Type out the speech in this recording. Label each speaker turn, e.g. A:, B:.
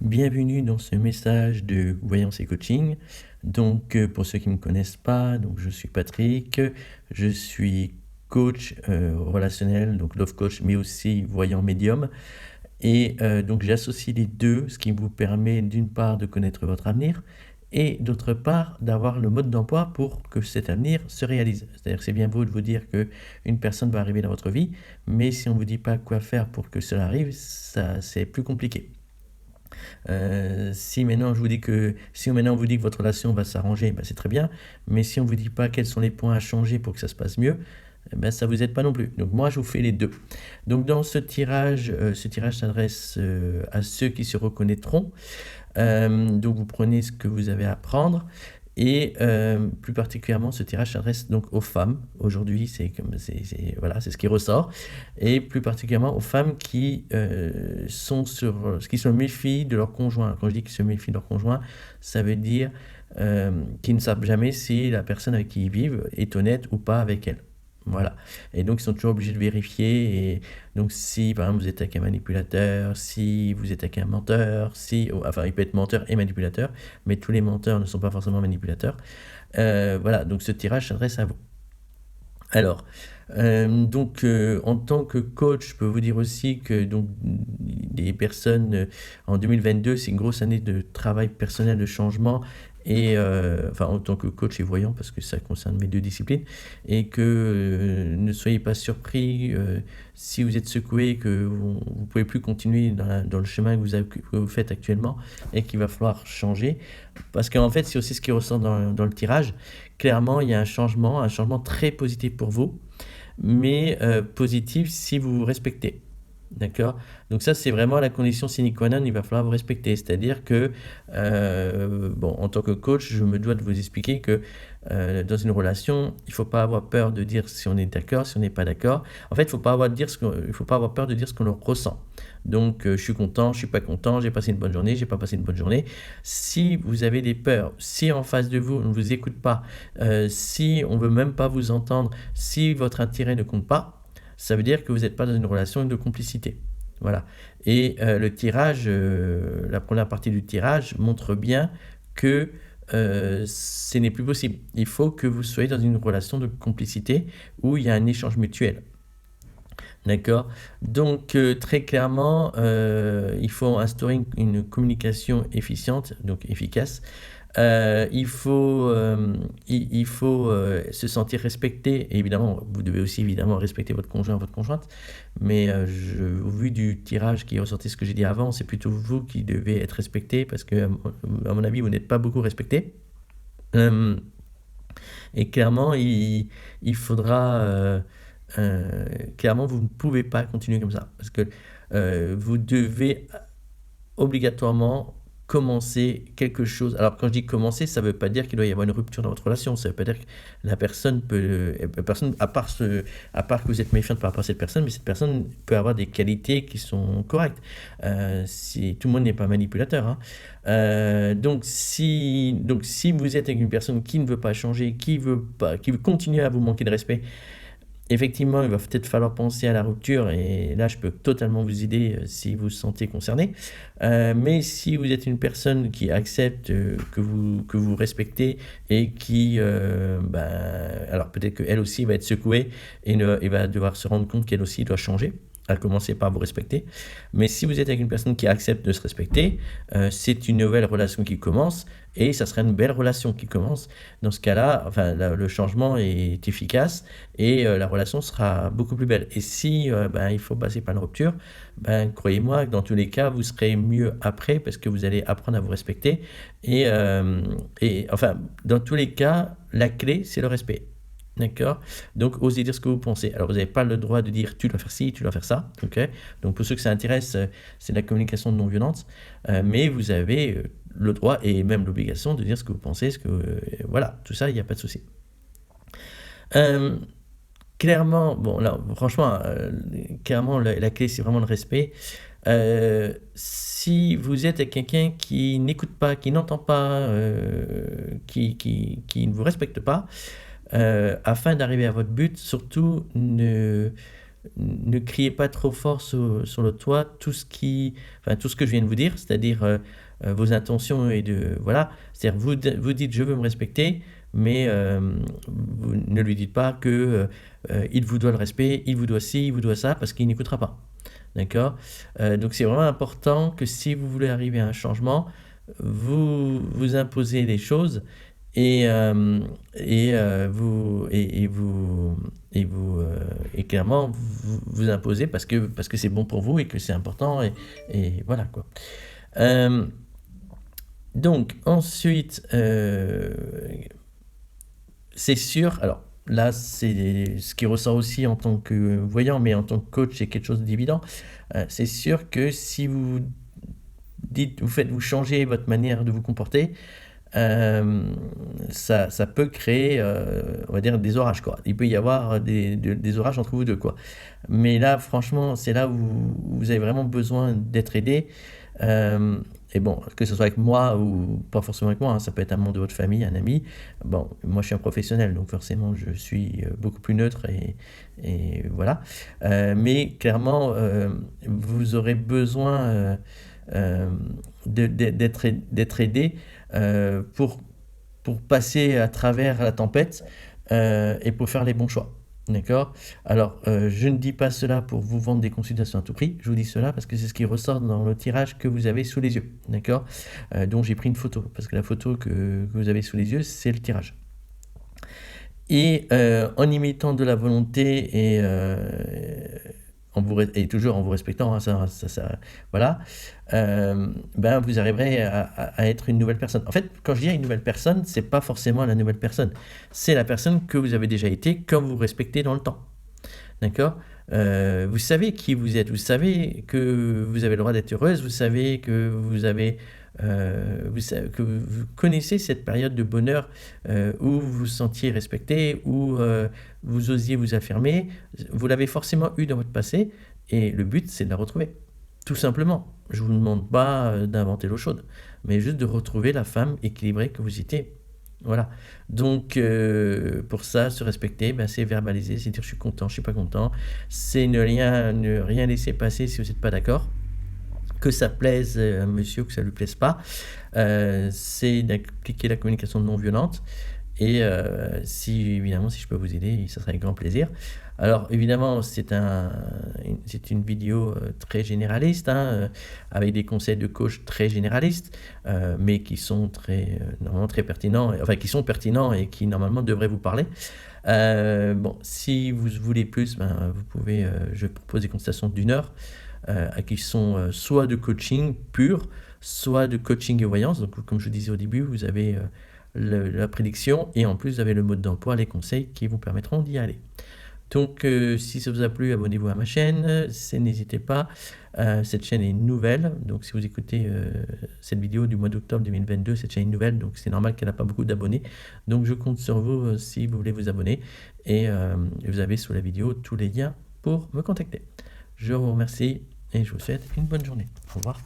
A: Bienvenue dans ce message de Voyance et Coaching. Donc, pour ceux qui ne me connaissent pas, donc je suis Patrick, je suis coach relationnel, donc love coach, mais aussi voyant médium. Et donc, j'associe les deux, ce qui vous permet d'une part de connaître votre avenir et d'autre part d'avoir le mode d'emploi pour que cet avenir se réalise. C'est-à-dire que c'est bien beau de vous dire qu'une personne va arriver dans votre vie, mais si on ne vous dit pas quoi faire pour que cela arrive, ça, c'est plus compliqué. Si maintenant on vous dit que votre relation va s'arranger, ben c'est très bien. Mais si on vous dit pas quels sont les points à changer pour que ça se passe mieux, ben ça vous aide pas non plus. Donc moi je vous fais les deux. Donc dans ce tirage s'adresse à ceux qui se reconnaîtront. Donc vous prenez ce que vous avez à prendre. Et plus particulièrement, ce tirage s'adresse donc aux femmes. Aujourd'hui, voilà, c'est ce qui ressort. Et plus particulièrement aux femmes qui qui se méfient de leur conjoint. Quand je dis qu'ils se méfient de leur conjoint, ça veut dire qu'ils ne savent jamais si la personne avec qui ils vivent est honnête ou pas avec elle. Voilà. Et donc, ils sont toujours obligés de vérifier. Et donc, si, par exemple, vous êtes avec un manipulateur, si vous êtes avec un menteur, enfin, il peut être menteur et manipulateur, mais tous les menteurs ne sont pas forcément manipulateurs. Voilà. Donc, ce tirage s'adresse à vous. Alors, en tant que coach, je peux vous dire aussi que donc, les personnes en 2022, c'est une grosse année de travail personnel, de changement, et enfin en tant que coach et voyant, parce que ça concerne mes deux disciplines, et que ne soyez pas surpris si vous êtes secoué, que vous ne pouvez plus continuer dans le chemin que vous faites actuellement, et qu'il va falloir changer, parce qu'en fait, c'est aussi ce qui ressort dans le tirage. Clairement, il y a un changement très positif pour vous, mais positif si vous vous respectez. D'accord? Donc ça, c'est vraiment la condition sine qua non, il va falloir vous respecter. C'est-à-dire que, en tant que coach, je me dois de vous expliquer que dans une relation, il ne faut pas avoir peur de dire si on est d'accord, si on n'est pas d'accord. En fait, il ne faut pas avoir peur de dire ce qu'on ressent. Donc, je suis content, je suis pas content, j'ai passé une bonne journée, j'ai pas passé une bonne journée. Si vous avez des peurs, si en face de vous, on ne vous écoute pas, si on veut même pas vous entendre, si votre intérêt ne compte pas, ça veut dire que vous n'êtes pas dans une relation de complicité. Voilà. Et la première partie du tirage montre bien que ce n'est plus possible. Il faut que vous soyez dans une relation de complicité où il y a un échange mutuel. D'accord? Donc, très clairement, il faut instaurer une communication efficiente, donc efficace. Il faut se sentir respecté. Et évidemment, vous devez aussi évidemment respecter votre conjoint, votre conjointe. Mais au vu du tirage qui est ressorti ce que j'ai dit avant, c'est plutôt vous qui devez être respecté parce que, à mon avis, vous n'êtes pas beaucoup respecté. Et clairement, il faudra... clairement, vous ne pouvez pas continuer comme ça. Parce que vous devez obligatoirement commencer quelque chose. Alors quand je dis commencer, ça ne veut pas dire qu'il doit y avoir une rupture dans votre relation. Ça ne veut pas dire que la personne à part que vous êtes méfiante par rapport à cette personne, mais cette personne peut avoir des qualités qui sont correctes. Si tout le monde n'est pas manipulateur, hein. Donc si vous êtes avec une personne qui ne veut pas changer, qui veut continuer à vous manquer de respect, effectivement, il va peut-être falloir penser à la rupture et là, je peux totalement vous aider si vous vous sentez concerné. Mais si vous êtes une personne qui accepte que vous respectez et qui, alors peut-être qu'elle aussi va être secouée et va devoir se rendre compte qu'elle aussi doit changer, à commencer par vous respecter. Mais si vous êtes avec une personne qui accepte de se respecter, c'est une nouvelle relation qui commence et ça sera une belle relation qui commence. Dans ce cas-là, enfin, le changement est efficace et la relation sera beaucoup plus belle. Et si il faut passer par une rupture, croyez-moi que dans tous les cas, vous serez mieux après parce que vous allez apprendre à vous respecter. Et enfin, dans tous les cas, la clé, c'est le respect. D'accord? Donc, osez dire ce que vous pensez. Alors, vous n'avez pas le droit de dire tu dois faire ci, tu dois faire ça. Ok? Donc, pour ceux que ça intéresse, c'est la communication non violente. Mais vous avez le droit et même l'obligation de dire ce que vous pensez. Voilà, tout ça, il n'y a pas de souci. Clairement, bon, là, franchement, clairement, la clé, c'est vraiment le respect. Si vous êtes avec quelqu'un qui n'écoute pas, qui n'entend pas, qui ne vous respecte pas, afin d'arriver à votre but, surtout ne criez pas trop fort sur le toit tout ce que je viens de vous dire, c'est-à-dire vos intentions et voilà, c'est-à-dire vous dites je veux me respecter, mais vous ne lui dites pas que il vous doit le respect, il vous doit ci, il vous doit ça, parce qu'il n'écoutera pas. D'accord? Donc c'est vraiment important que si vous voulez arriver à un changement, vous imposez les choses et, clairement vous imposez parce que c'est bon pour vous et que c'est important et voilà quoi. Donc ensuite, c'est sûr, alors là c'est ce qui ressort aussi en tant que voyant, mais en tant que coach c'est quelque chose d'évident. C'est sûr que si vous vous changez votre manière de vous comporter, ça peut créer, on va dire, des orages, quoi. Il peut y avoir des orages entre vous deux, quoi. Mais là, franchement, c'est là où vous avez vraiment besoin d'être aidé. Et bon, que ce soit avec moi ou pas forcément avec moi, hein, ça peut être un membre de votre famille, un ami. Bon, moi je suis un professionnel, donc forcément je suis beaucoup plus neutre et voilà. Mais clairement, vous aurez besoin d'être aidé pour passer à travers la tempête et pour faire les bons choix. D'accord? Alors, je ne dis pas cela pour vous vendre des consultations à tout prix, je vous dis cela parce que c'est ce qui ressort dans le tirage que vous avez sous les yeux. D'accord? Donc j'ai pris une photo, parce que la photo que vous avez sous les yeux, c'est le tirage. Et en imitant de la volonté et toujours en vous respectant, hein, voilà, ben vous arriverez à être une nouvelle personne. En fait, quand je dis une nouvelle personne, c'est pas forcément la nouvelle personne, c'est la personne que vous avez déjà été quand vous respectez dans le temps. D'accord? Vous savez qui vous êtes, vous savez que vous avez le droit d'être heureuse, vous savez que que vous connaissez cette période de bonheur où vous vous sentiez respecté, où vous osiez vous affirmer. Vous l'avez forcément eu dans votre passé et le but c'est de la retrouver. Tout simplement. Je ne vous demande pas d'inventer l'eau chaude, mais juste de retrouver la femme équilibrée que vous étiez. Voilà. Donc, pour ça, se respecter, ben, c'est verbaliser, c'est dire je suis content, je suis pas content. C'est ne rien laisser passer si vous n'êtes pas d'accord. Que ça plaise à monsieur ou que ça lui plaise pas. C'est d'appliquer la communication non violente. Et évidemment, si je peux vous aider, ça serait avec grand plaisir. Alors, évidemment, c'est une vidéo très généraliste, hein, avec des conseils de coach très généralistes, mais qui sont normalement très pertinents, enfin, qui sont pertinents et qui, normalement, devraient vous parler. Bon, si vous voulez plus, ben, vous pouvez, je propose des consultations d'1 heure, qui sont soit de coaching pur, soit de coaching et voyance. Donc, comme je disais au début, vous avez la prédiction et en plus vous avez le mode d'emploi, les conseils qui vous permettront d'y aller. Donc si ça vous a plu, abonnez-vous à ma chaîne, n'hésitez pas, cette chaîne est nouvelle, donc si vous écoutez cette vidéo du mois d'octobre 2022, cette chaîne est nouvelle, donc c'est normal qu'elle n'a pas beaucoup d'abonnés, donc je compte sur vous si vous voulez vous abonner, et vous avez sous la vidéo tous les liens pour me contacter. Je vous remercie et je vous souhaite une bonne journée. Au revoir.